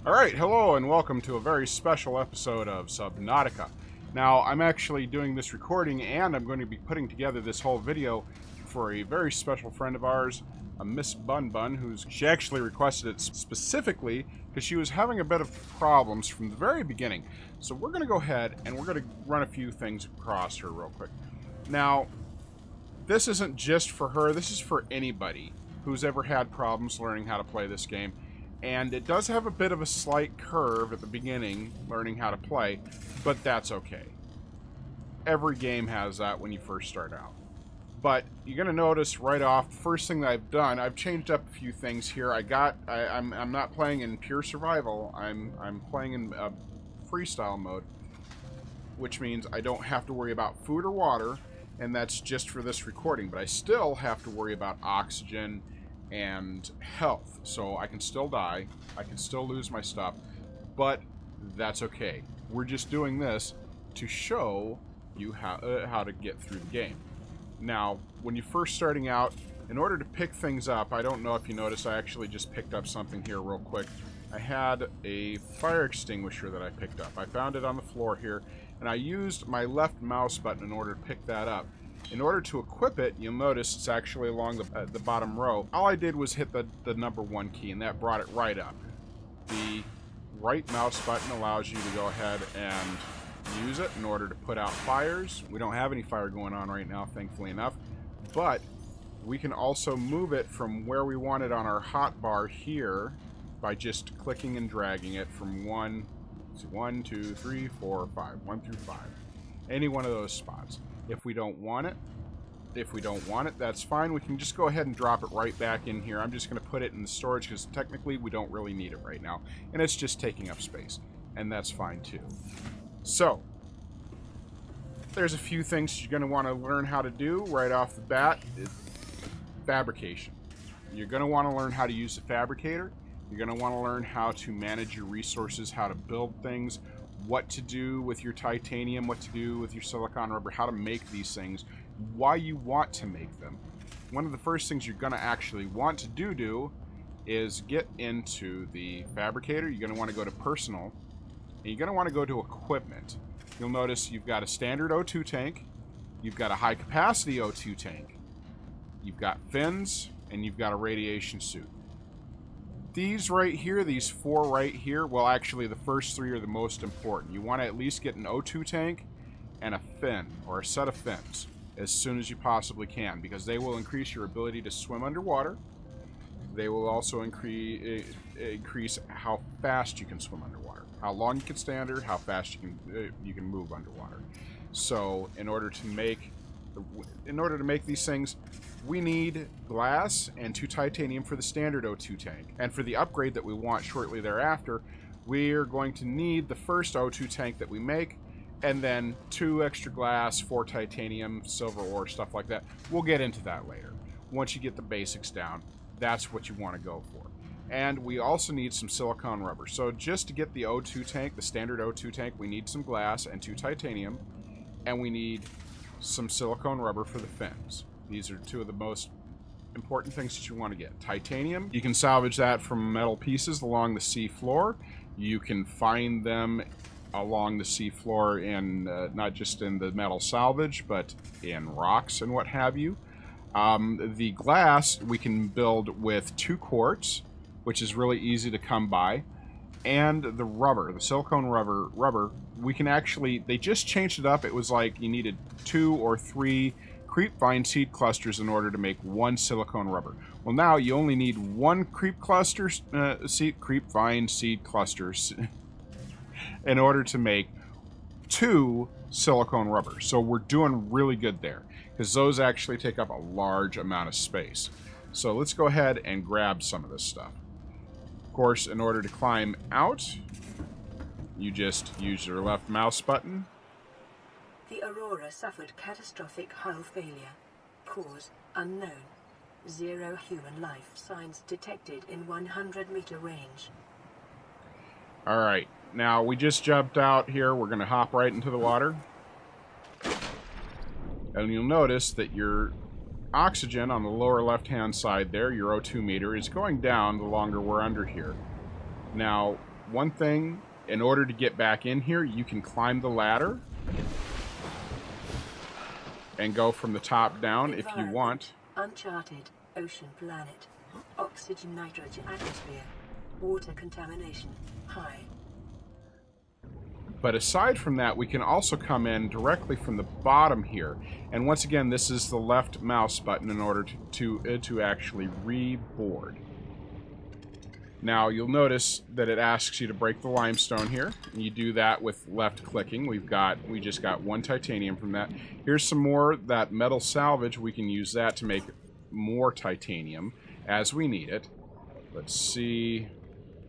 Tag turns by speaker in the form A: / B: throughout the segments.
A: Alright, hello and welcome to a very special episode of Subnautica. Now, I'm actually doing this recording and I'm going to be putting together this whole video for a very special friend of ours, a Miss Bunbun, she actually requested it specifically because she was having a bit of problems from the very beginning. So we're going to go ahead and we're going to run a few things across her real quick. Now, this isn't just for her, this is for anybody who's ever had problems learning how to play this game. And it does have a bit of a slight curve at the beginning, learning how to play, but that's okay. Every game has that when you first start out. But you're going to notice right off, the first thing that I've done, I've changed up a few things here. I'm not playing in pure survival, I'm playing in freestyle mode, which means I don't have to worry about food or water, and that's just for this recording, but I still have to worry about oxygen and health, so I can still die, I can still lose my stuff, but that's okay. We're just doing this to show you how to get through the game. Now, when you're first starting out, in order to pick things up, I don't know if you noticed, I actually just picked up something here real quick. I had a fire extinguisher that I picked up. I found it on the floor here, and I used my left mouse button in order to pick that up. In order to equip it, you'll notice it's actually along the bottom row. All I did was hit the number 1 key, and that brought it right up. The right mouse button allows you to go ahead and use it in order to put out fires. We don't have any fire going on right now, thankfully enough, but we can also move it from where we want it on our hotbar here by just clicking and dragging it from 1, 2, 3, 4, 5, 1 through 5. Any one of those spots. If we don't want it, that's fine. We can just go ahead and drop it right back in here. I'm just going to put it in the storage because technically we don't really need it right now. And it's just taking up space. And that's fine too. So, there's a few things you're going to want to learn how to do right off the bat. Fabrication. You're going to want to learn how to use the fabricator. You're going to want to learn how to manage your resources, how to build things, what to do with your titanium, what to do with your silicon rubber, how to make these things, why you want to make them. One of the first things you're going to actually want to do is get into the fabricator. You're going to want to go to personal, and you're going to want to go to equipment. You'll notice you've got a standard O2 tank, you've got a high capacity O2 tank, you've got fins, and you've got a radiation suit. These right here, these 4 right here, well, actually the first 3 are the most important. You want to at least get an O2 tank and a fin, or a set of fins, as soon as you possibly can, because they will increase your ability to swim underwater. They will also increase how fast you can swim underwater, how long you can stay under, how fast you can move underwater. So, in order to make these things, we need glass and 2 titanium for the standard O2 tank. And for the upgrade that we want shortly thereafter, we're going to need the first O2 tank that we make, and then 2 extra glass, 4 titanium, silver ore, stuff like that. We'll get into that later. Once you get the basics down, that's what you want to go for. And we also need some silicone rubber. So just to get the O2 tank, the standard O2 tank, we need some glass and 2 titanium, and we need some silicone rubber for the fins. These are 2 of the most important things that you want to get. Titanium, you can salvage that from metal pieces along the sea floor. You can find them along the sea floor in not just in the metal salvage, but in rocks and what have you. The glass we can build with 2 quartz, which is really easy to come by. And the rubber, the silicone rubber, we can actually, they just changed it up. It was like you needed 2 or 3 creep vine seed clusters in order to make 1 silicone rubber. Well, now you only need 1 creep vine seed clusters in order to make 2 silicone rubber. So we're doing really good there, because those actually take up a large amount of space. So let's go ahead and grab some of this stuff. Of course, in order to climb out, you just use your left mouse button.
B: The Aurora suffered catastrophic hull failure. Cause unknown. 0 human life signs detected in 100-meter range.
A: Alright, now we just jumped out here. We're going to hop right into the water. And you'll notice that your oxygen on the lower left-hand side there, your O2 meter, is going down the longer we're under here. Now, one thing, in order to get back in here, you can climb the ladder and go from the top down if you want.
B: Uncharted ocean planet. Oxygen nitrogen atmosphere. Water contamination high.
A: But aside from that, we can also come in directly from the bottom here. And once again, this is the left mouse button in order to actually reboard. Now, you'll notice that it asks you to break the limestone here. And you do that with left clicking. We just got 1 titanium from that. Here's some more that metal salvage. We can use that to make more titanium as we need it. Let's see.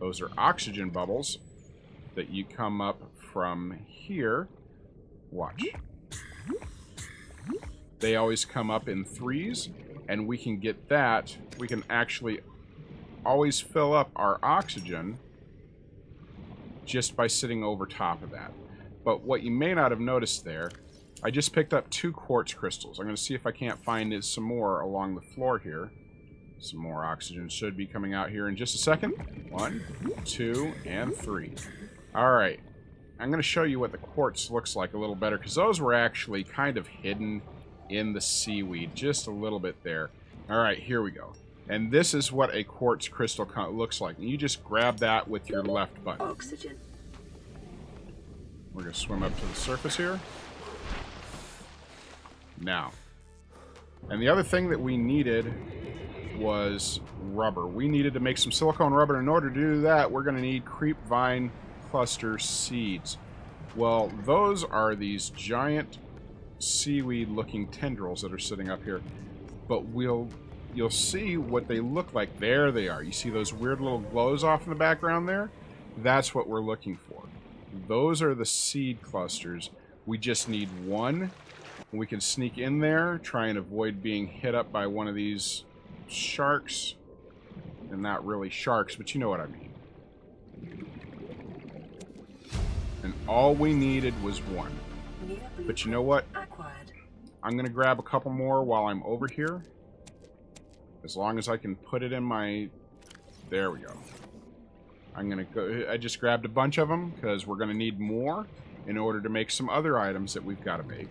A: Those are oxygen bubbles that you come up from here. Watch. They always come up in 3s, and we can get that. We can actually always fill up our oxygen just by sitting over top of that. But what you may not have noticed there, I just picked up 2 quartz crystals. I'm going to see if I can't find some more along the floor here. Some more oxygen should be coming out here in just a second. 1, 2, and 3. Alright. I'm going to show you what the quartz looks like a little better, because those were actually kind of hidden in the seaweed. Just a little bit there. Alright, here we go. And this is what a quartz crystal looks like. And you just grab that with your left button.
B: Oxygen.
A: We're going to swim up to the surface here. Now. And the other thing that we needed was rubber. We needed to make some silicone rubber. In order to do that, we're going to need creep vine cluster seeds. Well, those are these giant seaweed-looking tendrils that are sitting up here. But you'll see what they look like. There they are. You see those weird little glows off in the background there? That's what we're looking for. Those are the seed clusters. We just need 1. We can sneak in there, try and avoid being hit up by one of these sharks. And not really sharks, but you know what I mean. And all we needed was 1. But you know what? I'm going to grab a couple more while I'm over here. As long as I can put it in my... There we go. I'm going to go... I just grabbed a bunch of them because we're going to need more in order to make some other items that we've got to make.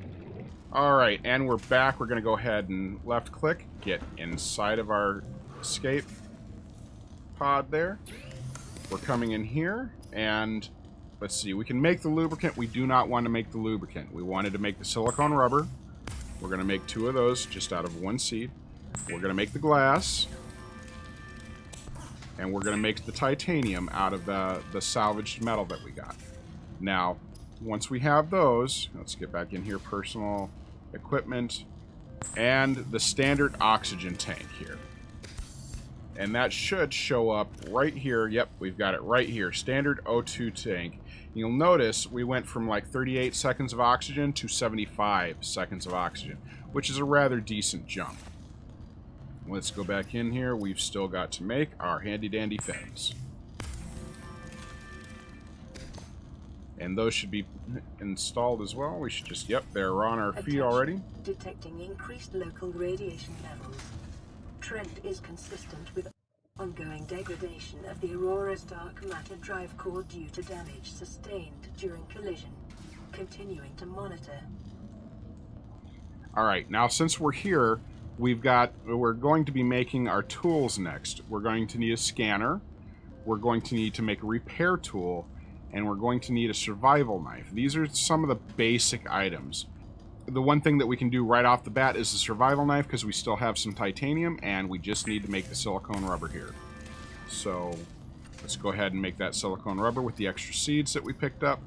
A: Alright, and we're back. We're going to go ahead and left click. Get inside of our escape pod there. We're coming in here and... Let's see, we can make the lubricant. We do not want to make the lubricant. We wanted to make the silicone rubber. We're going to make 2 of those just out of 1 seed. We're going to make the glass. And we're going to make the titanium out of the salvaged metal that we got. Now, once we have those, let's get back in here, personal equipment, and the standard oxygen tank here. And that should show up right here. Yep, we've got it right here. Standard O2 tank. You'll notice we went from like 38 seconds of oxygen to 75 seconds of oxygen, which is a rather decent jump. Let's go back in here. We've still got to make our handy-dandy fins. And those should be installed as well. We should just, yep, they're on our feet already.
B: Detecting increased local radiation levels. Trend is consistent with ongoing degradation of the Aurora's dark matter drive core due to damage sustained during collision. Continuing to monitor.
A: Alright, now since we're here, we're going to be making our tools next. We're going to need a scanner, we're going to need to make a repair tool, and we're going to need a survival knife. These are some of the basic items. The one thing that we can do right off the bat is the survival knife, because we still have some titanium, and we just need to make the silicone rubber here. So, let's go ahead and make that silicone rubber with the extra seeds that we picked up.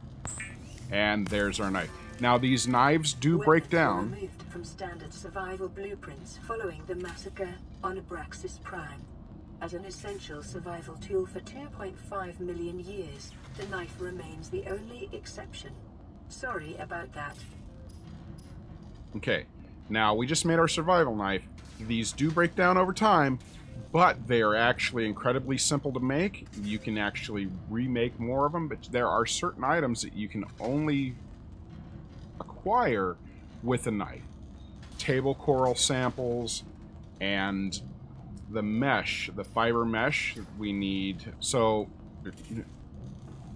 A: And there's our knife. Now, these knives do break down.
B: Removed from standard survival blueprints following the massacre on Abraxas Prime. As an essential survival tool for 2.5 million years, the knife remains the only exception. Sorry about that.
A: Okay, now we just made our survival knife. These do break down over time, but they are actually incredibly simple to make. You can actually remake more of them, but there are certain items that you can only acquire with a knife. Table coral samples and the mesh, the fiber mesh we need. So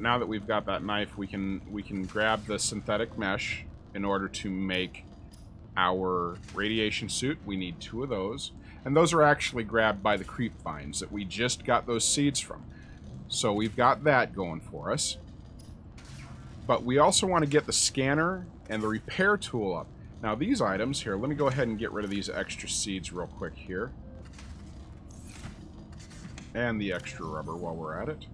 A: now that we've got that knife, we can grab the synthetic mesh in order to make our radiation suit. We need 2 of those. And those are actually grabbed by the creep vines that we just got those seeds from. So we've got that going for us. But we also want to get the scanner and the repair tool up. Now these items here, let me go ahead and get rid of these extra seeds real quick here. And the extra rubber while we're at it.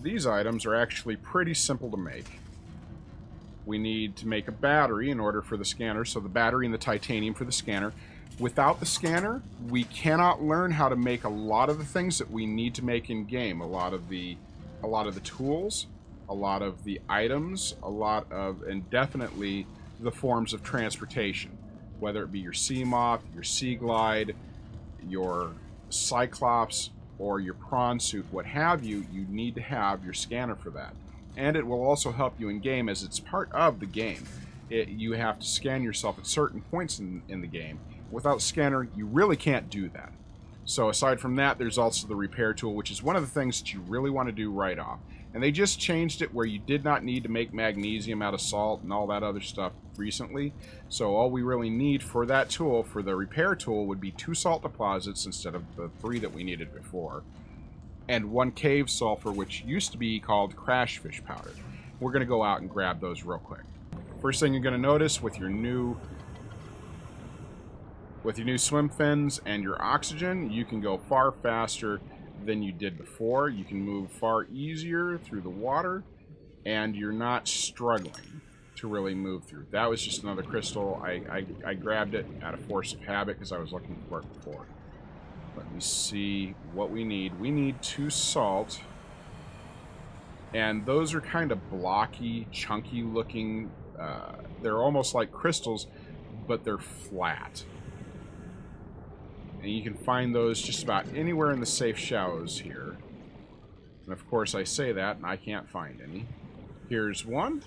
A: These items are actually pretty simple to make. We need to make a battery in order for the scanner, so the battery and the titanium for the scanner. Without the scanner, we cannot learn how to make a lot of the things that we need to make in game. A lot of the tools, a lot of the items, and definitely the forms of transportation. Whether it be your sea moth, your sea glide, your cyclops, or your prawn suit, what have you, you need to have your scanner for that. And it will also help you in game, as it's part of the game. You have to scan yourself at certain points in the game. Without scanner, you really can't do that. So aside from that, there's also the repair tool, which is one of the things that you really want to do right off. And they just changed it where you did not need to make magnesium out of salt and all that other stuff recently. So all we really need for that tool, for the repair tool, would be 2 salt deposits instead of the 3 that we needed before. And 1 cave sulfur, which used to be called crash fish powder. We're going to go out and grab those real quick. First thing you're going to notice with your new swim fins and your oxygen, you can go far faster than you did before. You can move far easier through the water, and you're not struggling to really move through. That was just another crystal. I grabbed it out of force of habit because I was looking for it before. Let me see what we need. We need 2 salt. And those are kind of blocky, chunky looking. They're almost like crystals, but they're flat. And you can find those just about anywhere in the safe shallows here. And of course I say that, and I can't find any. Here's one.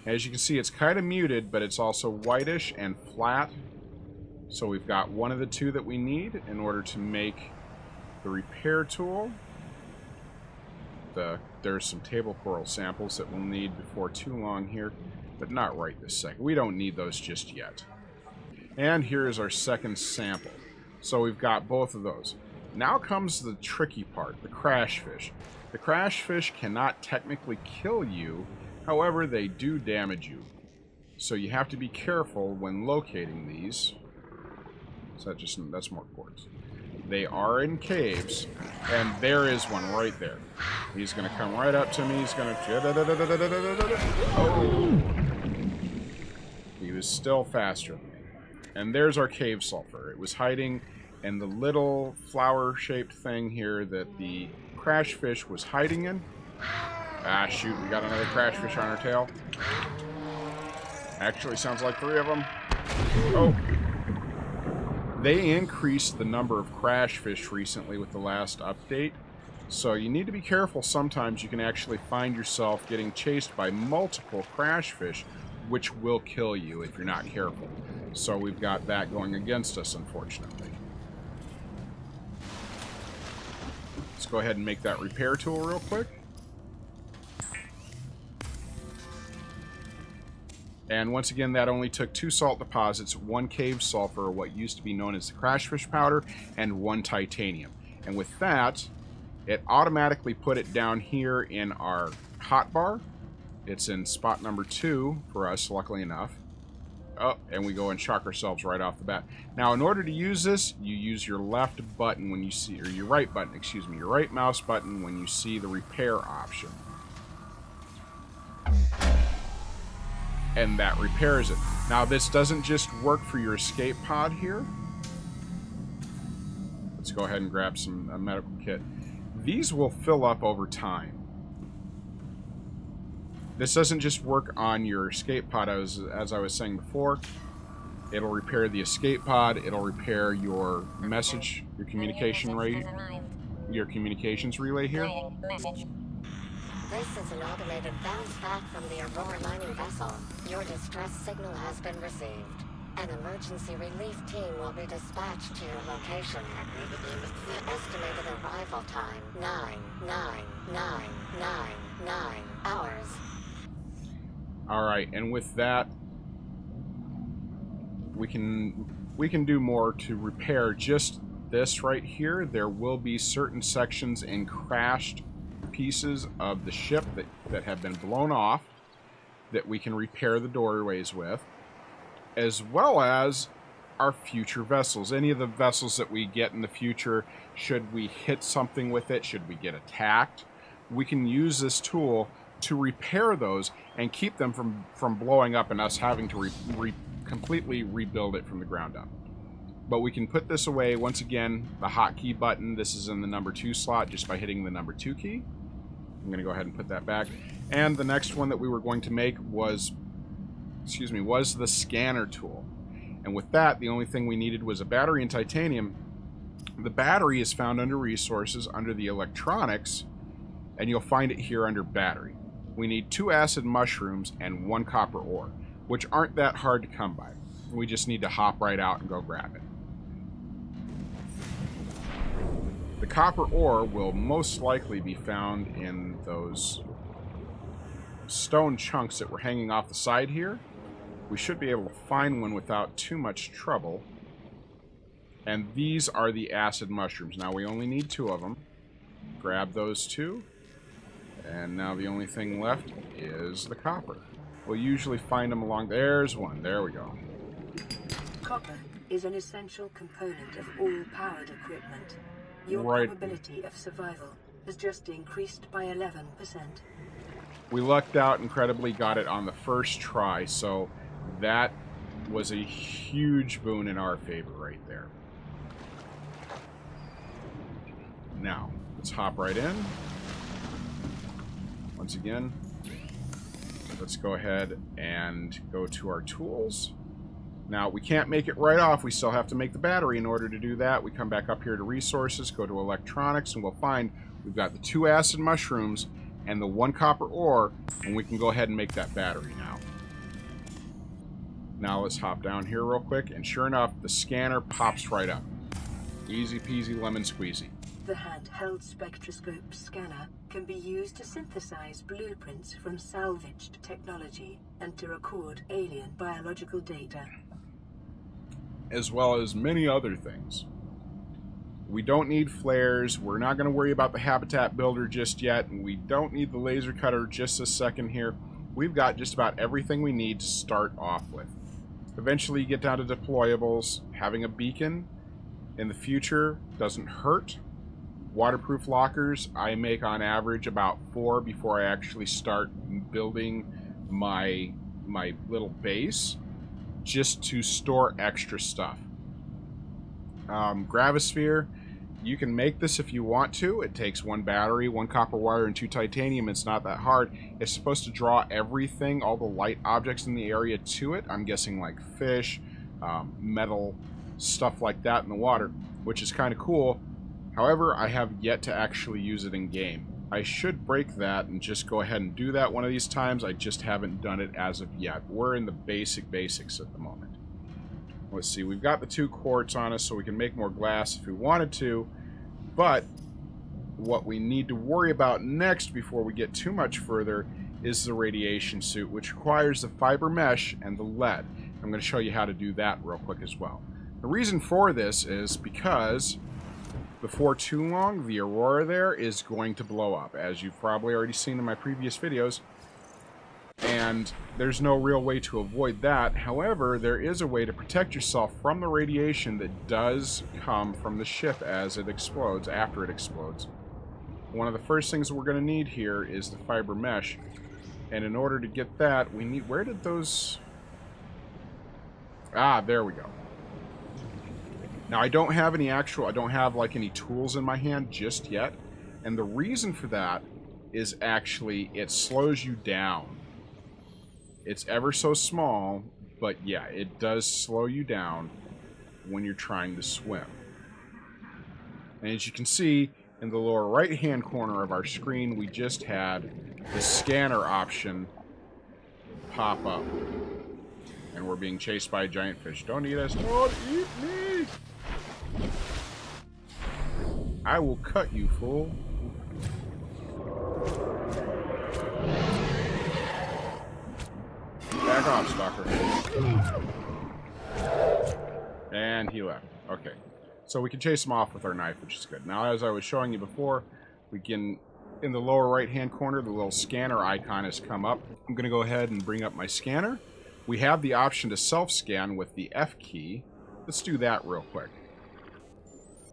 A: As you can see, it's kind of muted, but it's also whitish and flat. So we've got one of the 2 that we need in order to make the repair tool. There's some table coral samples that we'll need before too long here, but not right this second. We don't need those just yet. And here's our second sample. So we've got both of those. Now comes the tricky part, the crash fish. The crash fish cannot technically kill you, however, they do damage you. So you have to be careful when locating these. So that's more quartz. They are in caves, and there is one right there. He's going to come right up to me. He's going to... Oh! He was still faster than me. And there's our cave sulfur. It was hiding in the little flower-shaped thing here that the crash fish was hiding in. Ah, shoot, we got another crash fish on our tail. Actually, sounds like 3 of them. Oh! They increased the number of crash fish recently with the last update. So you need to be careful. Sometimes you can actually find yourself getting chased by multiple crash fish, which will kill you if you're not careful. So we've got that going against us, unfortunately. Let's go ahead and make that repair tool real quick. And once again, that only took 2 salt deposits, 1 cave sulfur, what used to be known as the crash fish powder, and 1 titanium. And with that, it automatically put it down here in our hotbar. It's in spot number 2 for us, luckily enough. Oh, and we go and shock ourselves right off the bat. Now, in order to use this, you use your left button when you see, or your right button, excuse me, your right mouse button when you see the repair option. And that repairs it. Now, this doesn't just work for your escape pod here. Let's go ahead and grab a medical kit. These will fill up over time. This doesn't just work on your escape pod, as I was saying before. It'll repair the escape pod. It'll repair your message, your communication rate, your communications relay here.
C: This is an automated bounce back from the Aurora mining vessel. Your distress signal has been received. An emergency relief team will be dispatched to your location. The estimated arrival time, 9 hours.
A: Alright, and with that, we can do more to repair just this right here. There will be certain sections and crashed pieces of the ship that have been blown off that we can repair the doorways with, as well as our future vessels. Any of the vessels that we get in the future, should we hit something with it, should we get attacked, we can use this tool to repair those and keep them from blowing up and us having to completely rebuild it from the ground up. But we can put this away. Once again, the hotkey button, this is in the number 2 slot just by hitting the number 2 key. I'm going to go ahead and put that back. And the next one that we were going to make was the scanner tool. And with that, the only thing we needed was a battery and titanium. The battery is found under resources, under the electronics, and you'll find it here under battery. We need 2 acid mushrooms and 1 copper ore, which aren't that hard to come by. We just need to hop right out and go grab it. The copper ore will most likely be found in those stone chunks that were hanging off the side here. We should be able to find one without too much trouble. And these are the acid mushrooms. Now we only need 2 of them. Grab those 2. And now the only thing left is the copper. We'll usually find them along... There's one. There we go.
B: Copper is an essential component of all powered equipment. Your
A: Right.
B: probability of survival has just increased by 11%.
A: We lucked out incredibly, got it on the first try, so that was a huge boon in our favor right there. Now, let's hop right in. Once again, let's go ahead and go to our tools. Now, we can't make it right off. We still have to make the battery. In order to do that, we come back up here to resources, go to electronics, and we'll find we've got the 2 acid mushrooms and the 1 copper ore, and we can go ahead and make that battery now. Now let's hop down here real quick, and sure enough, the scanner pops right up. Easy peasy lemon squeezy.
B: The handheld spectroscope scanner can be used to synthesize blueprints from salvaged technology and to record alien biological data,
A: as well as many other things. We don't need flares. We're not going to worry about the habitat builder just yet. And we don't need the laser cutter just a second here. We've got just about everything we need to start off with. Eventually you get down to deployables. Having a beacon in the future doesn't hurt. Waterproof lockers, I make on average about 4 before I actually start building my little base, just to store extra stuff. Gravisphere, you can make this if you want to. It takes 1 battery, 1 copper wire, and 2 titanium. It's not that hard. It's supposed to draw everything, all the light objects in the area to it. I'm guessing like fish, metal, stuff like that in the water, which is kind of cool. However, I have yet to actually use it in game. I should break that and just go ahead and do that one of these times. I just haven't done it as of yet. We're in the basics at the moment. Let's see, we've got the 2 quartz on us, so we can make more glass if we wanted to. But what we need to worry about next before we get too much further is the radiation suit, which requires the fiber mesh and the lead. I'm going to show you how to do that real quick as well. The reason for this is because before too long, the Aurora there is going to blow up, as you've probably already seen in my previous videos. And there's no real way to avoid that. However, there is a way to protect yourself from the radiation that does come from the ship as it explodes, after it explodes. One of the first things we're going to need here is the fiber mesh. And in order to get that, we need... Where did those... Ah, there we go. Now, I don't have any actual... I don't have, like, any tools in my hand just yet. And the reason for that is actually it slows you down. It's ever so small, but yeah, it does slow you down when you're trying to swim. And as you can see, in the lower right-hand corner of our screen, we just had the scanner option pop up. And we're being chased by a giant fish. Don't eat us. Don't eat me! I will cut you, fool. Back off, stalker. And he left. Okay. So we can chase him off with our knife, which is good. Now, as I was showing you before, we can, in the lower right-hand corner, the little scanner icon has come up. I'm going to go ahead and bring up my scanner. We have the option to self-scan with the F key. Let's do that real quick.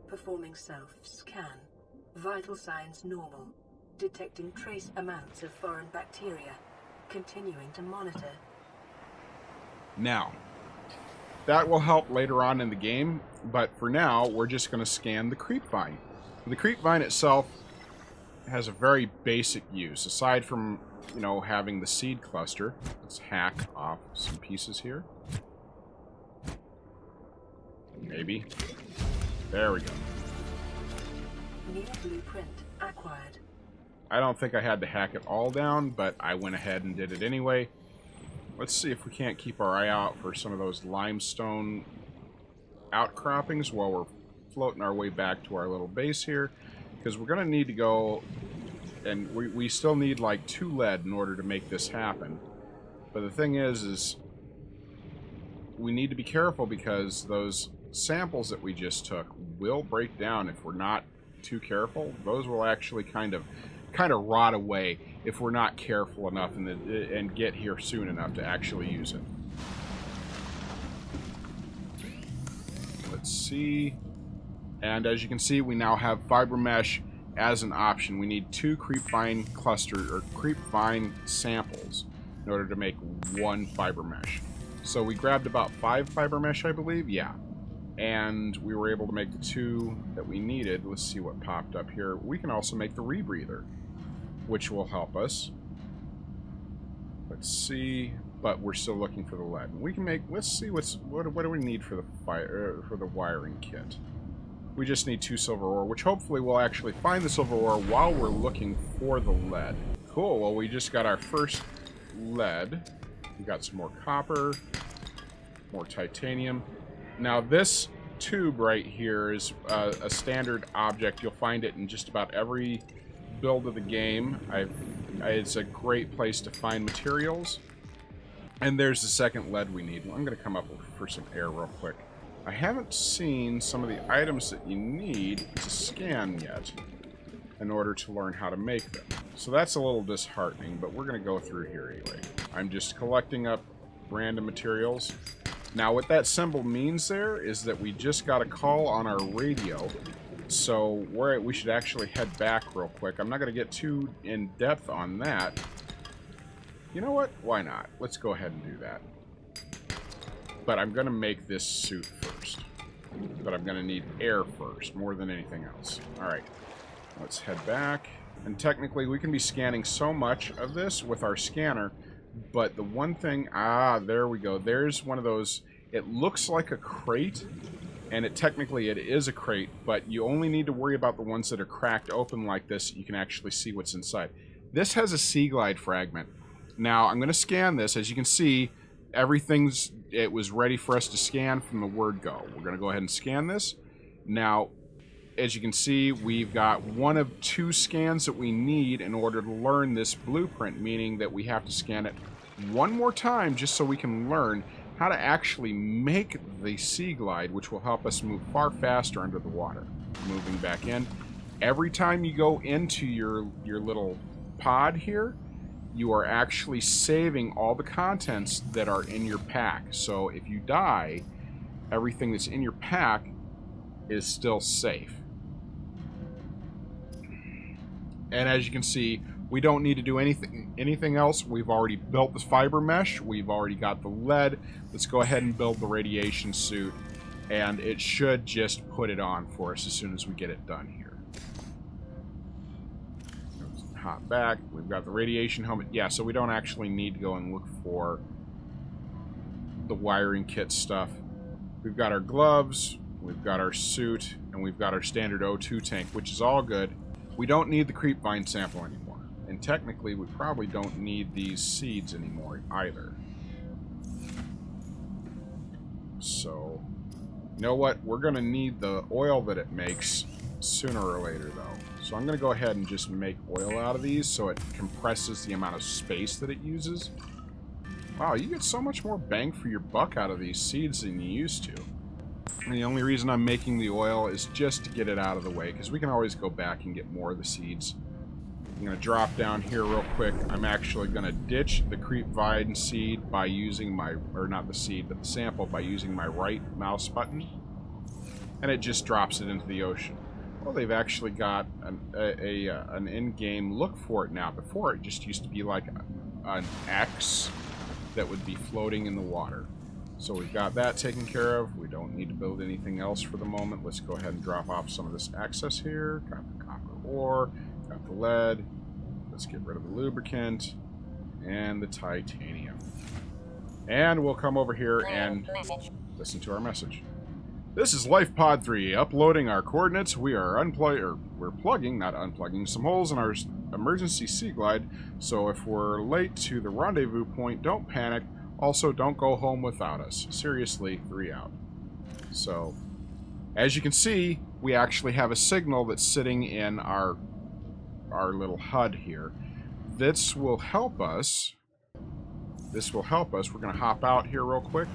B: Performing self-scan. Vital signs normal. Detecting trace amounts of foreign bacteria. Continuing to monitor.
A: Now, that will help later on in the game, but for now, we're just going to scan the creep vine. The creep vine itself has a very basic use. Aside from, you know, having the seed cluster, let's hack off some pieces here. Maybe. There we go.
B: New blueprint acquired.
A: I don't think I had to hack it all down, but I went ahead and did it anyway. Let's see if we can't keep our eye out for some of those limestone outcroppings while we're floating our way back to our little base here. Because we're going to need to go, and we still need like 2 lead in order to make this happen. But the thing is we need to be careful because those samples that we just took will break down if we're not too careful. Those will actually kind of rot away if we're not careful enough and get here soon enough to actually use it. Let's see. And as you can see, we now have fiber mesh as an option. We need 2 creep vine samples in order to make 1 fiber mesh. So we grabbed about 5 fiber mesh, I believe. Yeah. And we were able to make the 2 that we needed. Let's see what popped up here. We can also make the rebreather, which will help us. Let's see, but we're still looking for the lead. We can make. Let's see what do we need for the wiring kit. We just need 2 silver ore, which hopefully we'll actually find the silver ore while we're looking for the lead. Cool. Well, we just got our first lead. We got some more copper, more titanium. Now this tube right here is a standard object. You'll find it in just about every build of the game. It's a great place to find materials. And there's the second lead we need. I'm going to come up for some air real quick. I haven't seen some of the items that you need to scan yet in order to learn how to make them. So that's a little disheartening, but we're going to go through here anyway. I'm just collecting up random materials. Now what that symbol means there is that we just got a call on our radio. So we should actually head back real quick. I'm not going to get too in depth on that. You know what? Why not? Let's go ahead and do that. But I'm going to make this suit first. But I'm going to need air first, more than anything else. Alright. Let's head back. And technically, we can be scanning so much of this with our scanner. But the one thing... there we go. There's one of those... It looks like a crate. And technically it is a crate, but you only need to worry about the ones that are cracked open like this. You can actually see what's inside. This has a sea glide fragment. Now, I'm going to scan this. As you can see, it was ready for us to scan from the word go. We're going to go ahead and scan this. Now, as you can see, we've got 1 of 2 scans that we need in order to learn this blueprint, meaning that we have to scan it 1 more time just so we can learn how to actually make the sea glide, which will help us move far faster under the water. Moving back in. Every time you go into your little pod here, you are actually saving all the contents that are in your pack. So if you die, everything that's in your pack is still safe. And as you can see, we don't need to do anything else. We've already built the fiber mesh. We've already got the lead. Let's go ahead and build the radiation suit. And it should just put it on for us as soon as we get it done here. Let's hop back. We've got the radiation helmet. Yeah, so we don't actually need to go and look for the wiring kit stuff. We've got our gloves. We've got our suit. And we've got our standard O2 tank, which is all good. We don't need the creep vine sample anymore. And technically, we probably don't need these seeds anymore either. So, you know what? We're going to need the oil that it makes sooner or later, though. So I'm going to go ahead and just make oil out of these so it compresses the amount of space that it uses. Wow, you get so much more bang for your buck out of these seeds than you used to. And the only reason I'm making the oil is just to get it out of the way, because we can always go back and get more of the seeds. I'm going to drop down here real quick. I'm actually going to ditch the creep vine seed by using my, or not the seed, but the sample, by using my right mouse button. And it just drops it into the ocean. Well, they've actually got an in-game look for it now. Before, it just used to be like an X that would be floating in the water. So we've got that taken care of. We don't need to build anything else for the moment. Let's go ahead and drop off some of this excess here. Got the copper ore, got the lead. Let's get rid of the lubricant and the titanium. And we'll come over here and listen to our message. This is LifePod 3, uploading our coordinates. We are we're plugging, not unplugging, some holes in our emergency sea glide, so if we're late to the rendezvous point, don't panic. Also, don't go home without us. Seriously, 3 out. So, as you can see, we actually have a signal that's sitting in our little HUD here. This will help us. This will help us. We're going to hop out here real quick,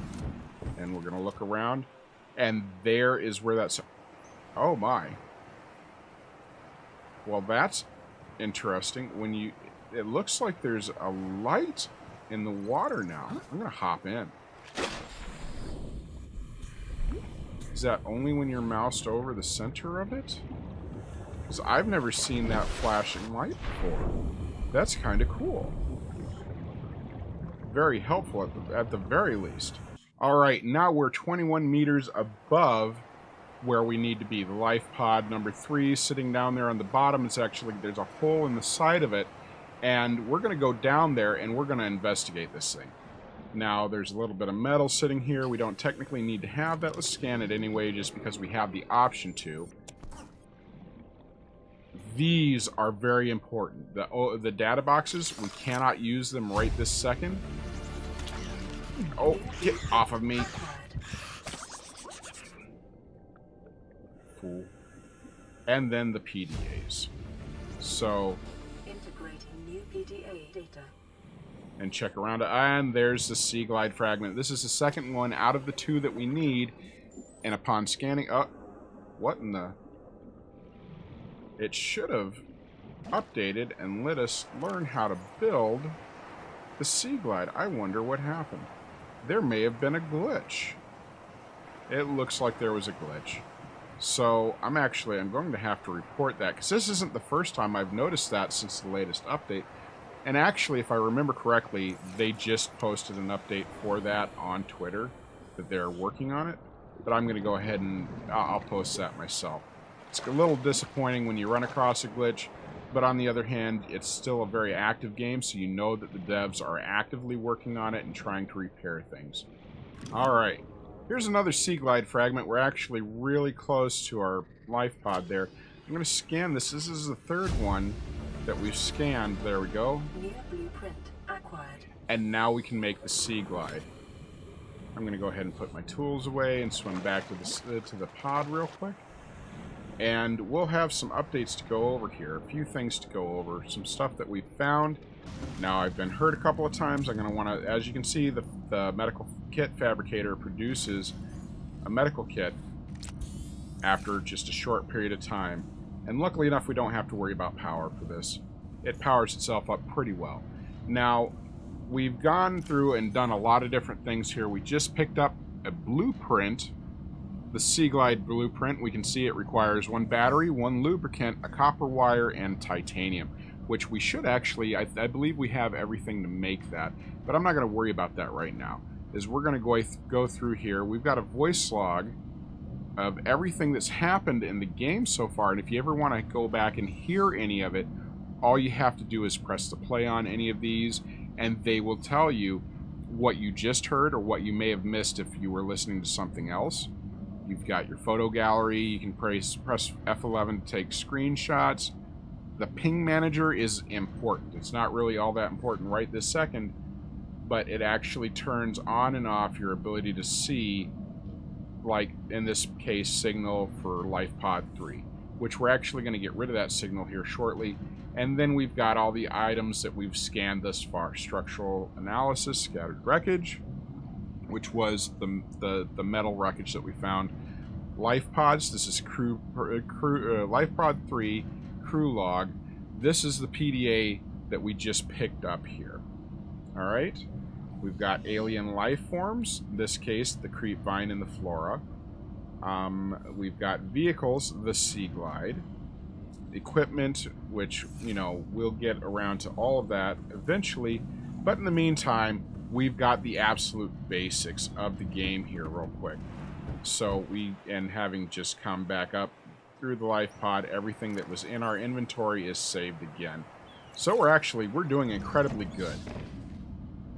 A: and we're going to look around. And there is where that's... Oh, my. Well, that's interesting. When you... It looks like there's a light in the water now. I'm going to hop in. Is that only when you're moused over the center of it? Because I've never seen that flashing light before. That's kind of cool. Very helpful at the very least. Alright, now we're 21 meters above where we need to be. The life pod number 3 sitting down there on the bottom. It's actually, there's a hole in the side of it. And we're going to go down there and we're going to investigate this thing. Now, there's a little bit of metal sitting here. We don't technically need to have that. Let's scan it anyway just because we have the option to. These are very important. The data boxes, we cannot use them right this second. Oh, get off of me. Fool. And then the PDAs. So...
B: Integrating new PDA data.
A: And check around it. And there's the Sea Glide fragment. This is the second one out of the 2 that we need. And upon scanning... Oh, what in the... It should have updated and let us learn how to build the Sea Glide. I wonder what happened. There may have been a glitch. It looks like there was a glitch. So I'm going to have to report that, because this isn't the first time I've noticed that since the latest update. And actually, if I remember correctly, they just posted an update for that on Twitter, that they're working on it. But I'm going to go ahead and I'll post that myself. It's a little disappointing when you run across a glitch, but on the other hand, it's still a very active game, so you know that the devs are actively working on it and trying to repair things. Alright, here's another Sea Glide fragment. We're actually really close to our life pod there. I'm going to scan this. This is the 3rd one that we've scanned. There we go.
B: New blueprint acquired.
A: And now we can make the Sea Glide. I'm going to go ahead and put my tools away and swim back to the pod real quick. And we'll have some updates to go over here. A few things to go over. Some stuff that we found. Now, I've been hurt a couple of times. I'm going to want to... As you can see, the medical kit fabricator produces a medical kit after just a short period of time. And luckily enough, we don't have to worry about power for this. It powers itself up pretty well. Now, we've gone through and done a lot of different things here. We just picked up a blueprint. The Sea Glide blueprint. We can see it requires 1 battery, 1 lubricant, a copper wire, and titanium, which we should actually, I believe we have everything to make that, but I'm not going to worry about that right now. We're going to go through here. We've got a voice log of everything that's happened in the game so far, and if you ever want to go back and hear any of it, all you have to do is press the play on any of these, and they will tell you what you just heard or what you may have missed if you were listening to something else. You've got your photo gallery. You can press F11 to take screenshots. The ping manager is important. It's not really all that important right this second, but it actually turns on and off your ability to see like in this case, signal for life pod 3, which we're actually going to get rid of that signal here shortly. And then we've got all the items that we've scanned thus far. Structural analysis, scattered wreckage, which was the metal wreckage that we found. Life pods, this is life pod 3, crew log. This is the PDA that we just picked up here. Alright, we've got alien life forms, in this case the creep vine and the flora. We've got vehicles, the Sea Glide. Equipment, which, you know, we'll get around to all of that eventually. But in the meantime, we've got the absolute basics of the game here real quick. So and having just come back up through the life pod, everything that was in our inventory is saved again. So we're doing incredibly good.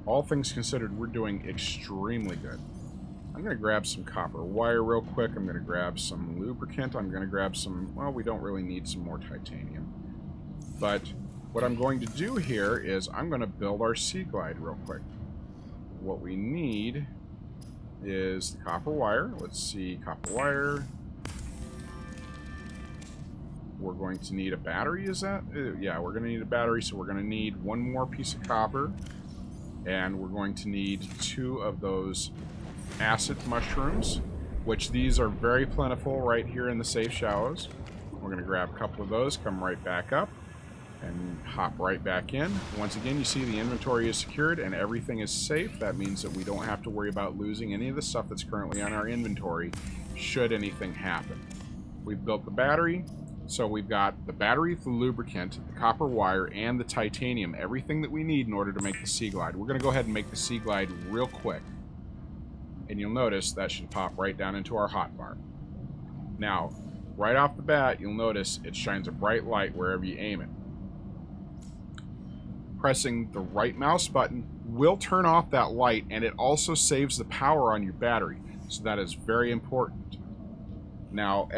A: All things considered, we're doing extremely good. I'm going to grab some copper wire real quick. I'm going to grab some lubricant. I'm going to grab some, well, we don't really need some more titanium. But what I'm going to do here is I'm going to build our Sea Glide real quick. What we need is the copper wire. Let's see, copper wire. We're going to need a battery, is that? Yeah, we're going to need a battery, so we're going to need one more piece of copper. And we're going to need 2 of those acid mushrooms, which these are very plentiful right here in the safe shallows. We're going to grab a couple of those, come right back up, and hop right back in. Once again, you see the inventory is secured and everything is safe. That means that we don't have to worry about losing any of the stuff that's currently on our inventory should anything happen. We've built the battery, so we've got the battery, the lubricant, the copper wire, and the titanium, everything that we need in order to make the Sea Glide. We're going to go ahead and make the Sea Glide real quick. And you'll notice that should pop right down into our hotbar. Now, right off the bat, you'll notice it shines a bright light wherever you aim it. Pressing the right mouse button will turn off that light, and it also saves the power on your battery. So that is very important. Now,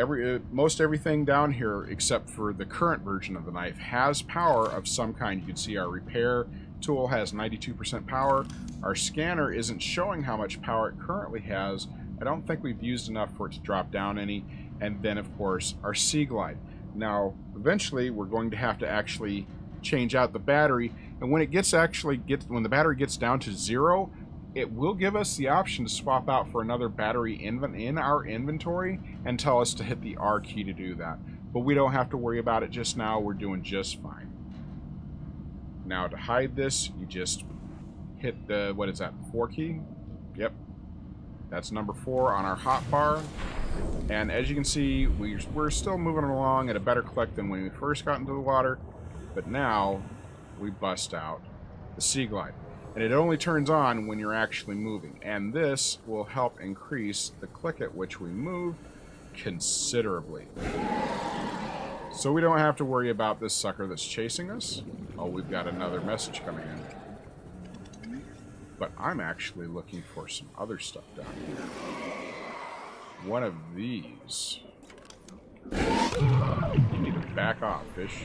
A: most everything down here, except for the current version of the knife, has power of some kind. You can see our repair tool has 92% power. Our scanner isn't showing how much power it currently has. I don't think we've used enough for it to drop down any. And then, of course, our Sea Glide. Now, eventually, we're going to have to actually change out the battery. And when when the battery gets down to 0, it will give us the option to swap out for another battery in our inventory and tell us to hit the R key to do that. But we don't have to worry about it just now. We're doing just fine. Now, to hide this, you just hit the, what is that, 4 key? Yep. That's number 4 on our hotbar. And as you can see, we're still moving along at a better click than when we first got into the water. But now, we bust out the Sea Glide. And it only turns on when you're actually moving. And this will help increase the click at which we move considerably. So we don't have to worry about this sucker that's chasing us. Oh, we've got another message coming in. But I'm actually looking for some other stuff down here. One of these. You need to back off, fish.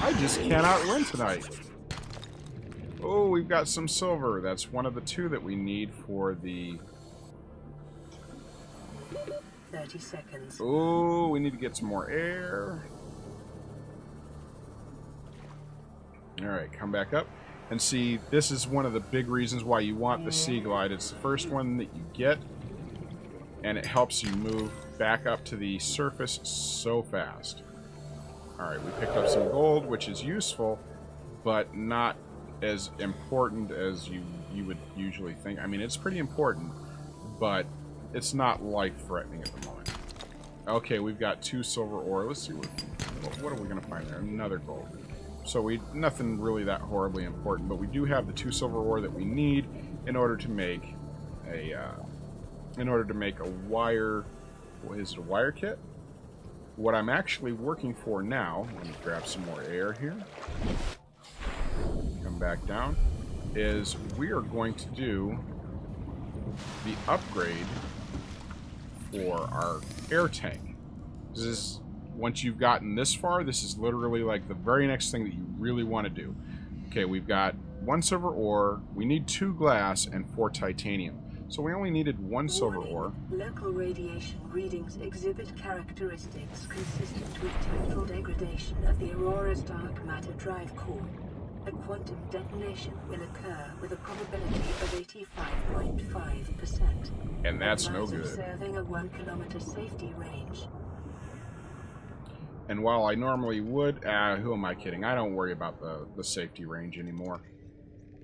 A: I just cannot win tonight. Oh, we've got some silver. That's one of the 2 that we need for the...
B: 30 seconds.
A: Oh, we need to get some more air. Alright, come back up. And see, this is one of the big reasons why you want the Sea Glide. It's the first one that you get, and it helps you move back up to the surface so fast. Alright, we picked up some gold, which is useful, but not as important as you would usually think. I mean, it's pretty important, but it's not life-threatening at the moment. Okay, we've got 2 silver ore. Let's see what are we going to find there? Another gold. So nothing really that horribly important, but we do have the 2 silver ore that we need in order to make a wire. What is it? A wire kit? What I'm actually working for now, let me grab some more air here, come back down, is we are going to do the upgrade for our air tank. This is, once you've gotten this far, this is literally like the very next thing that you really want to do. Okay, we've got 1 silver ore, we need 2 glass and 4 titanium. So we only needed one silver
B: Warning.
A: ore.
B: Local radiation readings exhibit characteristics consistent with total degradation of the Aurora's dark matter drive core. A quantum detonation will occur with a probability of 85.5%.
A: And that's no good.
B: Observing a 1 kilometer safety range.
A: And while I normally would, who am I kidding? I don't worry about the safety range anymore.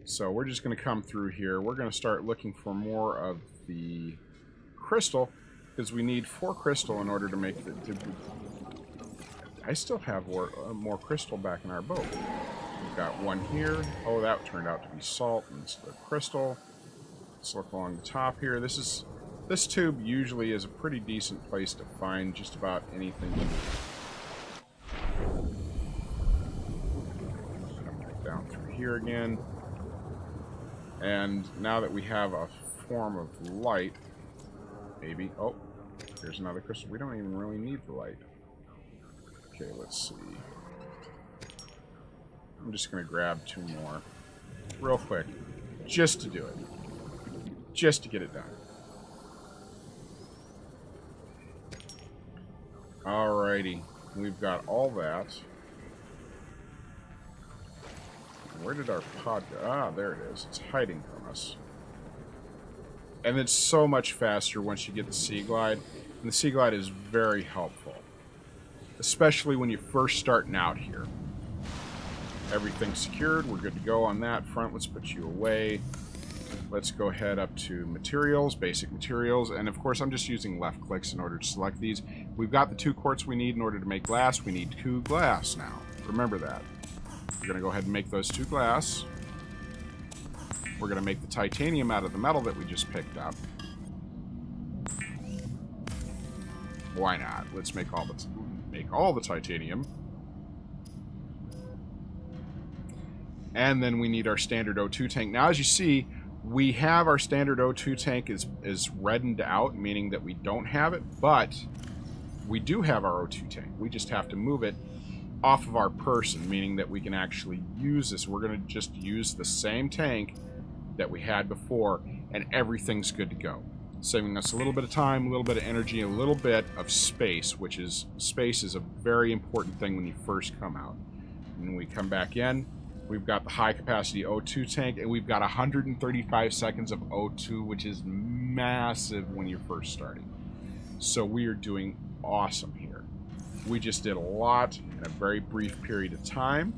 A: So we're just going to come through here. We're going to start looking for more of the crystal, because we need 4 crystal in order to make the... I still have more crystal back in our boat. We've got one here. Oh, that turned out to be salt instead of crystal. Let's look along the top here. This tube usually is a pretty decent place to find just about anything you need. Come back down through here again. And now that we have a form of light, maybe... Oh, here's another crystal. We don't even really need the light. Okay, let's see. I'm just going to grab 2 more. Real quick. Just to do it. Just to get it done. Alrighty. We've got all that. Where did our pod go? Ah, there it is. It's hiding from us. And it's so much faster once you get the Sea Glide. And the Sea Glide is very helpful. Especially when you're first starting out here. Everything's secured. We're good to go on that front. Let's put you away. Let's go ahead up to materials, basic materials. And of course, I'm just using left clicks in order to select these. We've got the 2 quartz we need in order to make glass. We need 2 glass now. Remember that. We're going to go ahead and make those 2 glass. We're going to make the titanium out of the metal that we just picked up. Why not? Let's make all the titanium. And then we need our standard O2 tank. Now, as you see, we have our standard O2 tank is reddened out, meaning that we don't have it, but we do have our O2 tank. We just have to move it off of our person, meaning that we can actually use this. We're going to just use the same tank that we had before, and everything's good to go. Saving us a little bit of time, a little bit of energy, a little bit of space, which is, space is a very important thing when you first come out. And when we come back in, we've got the high capacity O2 tank, and we've got 135 seconds of O2, which is massive when you're first starting. So we are doing awesome here. We just did a lot in a very brief period of time.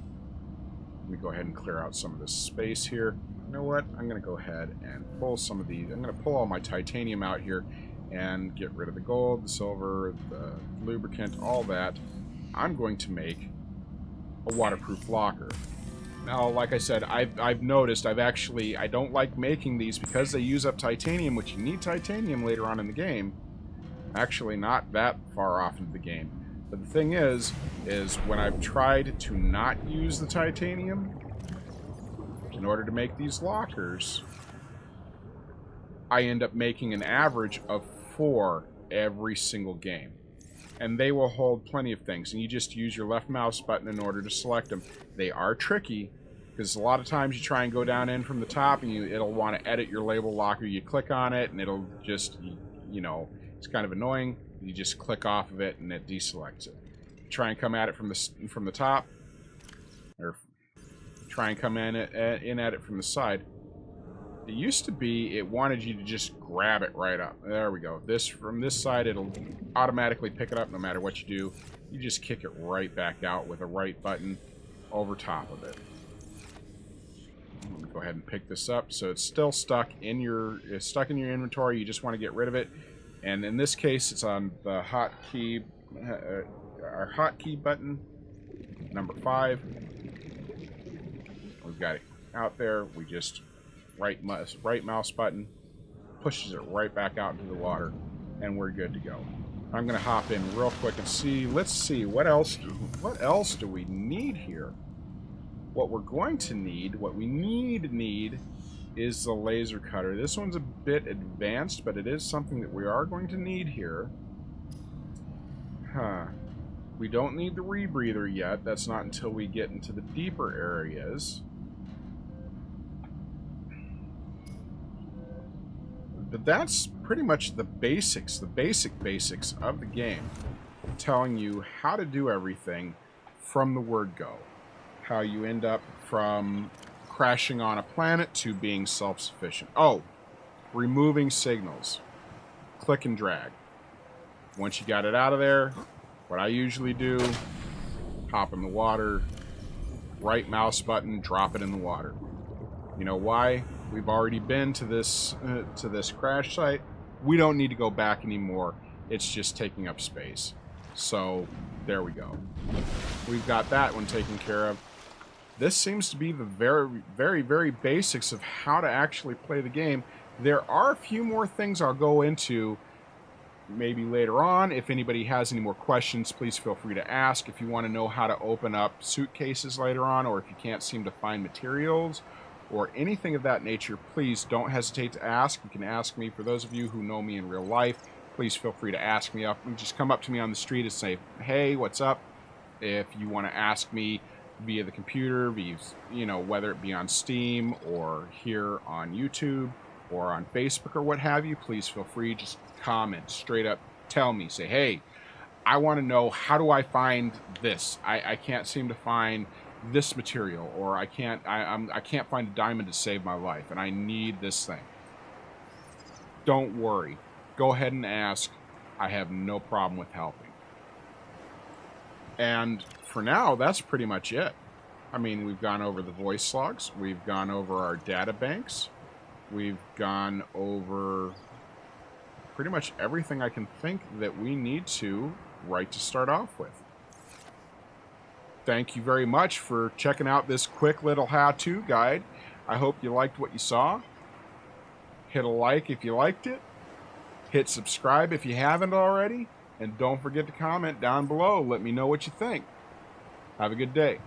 A: Let me go ahead and clear out some of this space here. You know what? I'm going to go ahead and pull some of these. I'm going to pull all my titanium out here and get rid of the gold, the silver, the lubricant, all that. I'm going to make a waterproof locker. Now, like I said, I've noticed, I don't like making these because they use up titanium, which you need titanium later on in the game. Actually, not that far off into the game. But the thing is when I've tried to not use the titanium in order to make these lockers, I end up making an average of 4 every single game. And they will hold plenty of things, and you just use your left mouse button in order to select them. They are tricky, because a lot of times you try and go down in from the top, and it'll want to edit your label locker. You click on it, and it'll just, you know, it's kind of annoying. You just click off of it, and it deselects it. Try and come at it from the top, or try and come in at it from the side. It used to be it wanted you to just grab it right up. There we go. From this side, it'll automatically pick it up no matter what you do. You just kick it right back out with a right button over top of it. I'm gonna go ahead and pick this up. So it's still stuck in your inventory. You just want to get rid of it. And in this case, it's on the hotkey, our hotkey button, number 5. We've got it out there. We just right mouse button pushes it right back out into the water, and we're good to go. I'm gonna hop in real quick and see. Let's see what else do we need here. What we're going to need, what we need is the laser cutter. This one's a bit advanced, but it is something that we are going to need here. We don't need the rebreather yet. That's not until we get into the deeper areas. But that's pretty much the basics, the basics of the game, telling you how to do everything from the word go. How you end up from crashing on a planet to being self-sufficient. Oh, removing signals. Click and drag. Once you got it out of there, what I usually do, hop in the water, right mouse button, drop it in the water. You know why? We've already been to this crash site. We don't need to go back anymore. It's just taking up space. So there we go. We've got that one taken care of. This seems to be the very basics of how to actually play the game. There are a few more things I'll go into maybe later on. If anybody has any more questions, please feel free to ask. If you want to know how to open up suitcases later on, or if you can't seem to find materials or anything of that nature, please don't hesitate to ask. You can ask me. For those of you who know me in real life, please feel free to ask me up. Just come up to me on the street and say, hey, what's up? If you want to ask me via the computer, via, you know, whether it be on Steam or here on YouTube or on Facebook or what have you, please feel free. Just comment straight up. Tell me. Say, hey, I want to know, how do I find this? I can't seem to find this material, or I can't find a diamond to save my life, and I need this thing. Don't worry. Go ahead and ask. I have no problem with helping. And for now, that's pretty much it. I mean, we've gone over the voice logs. We've gone over our data banks. We've gone over pretty much everything I can think that we need to right to start off with. Thank you very much for checking out this quick little how-to guide. I hope you liked what you saw. Hit a like if you liked it. Hit subscribe if you haven't already. And don't forget to comment down below. Let me know what you think. Have a good day.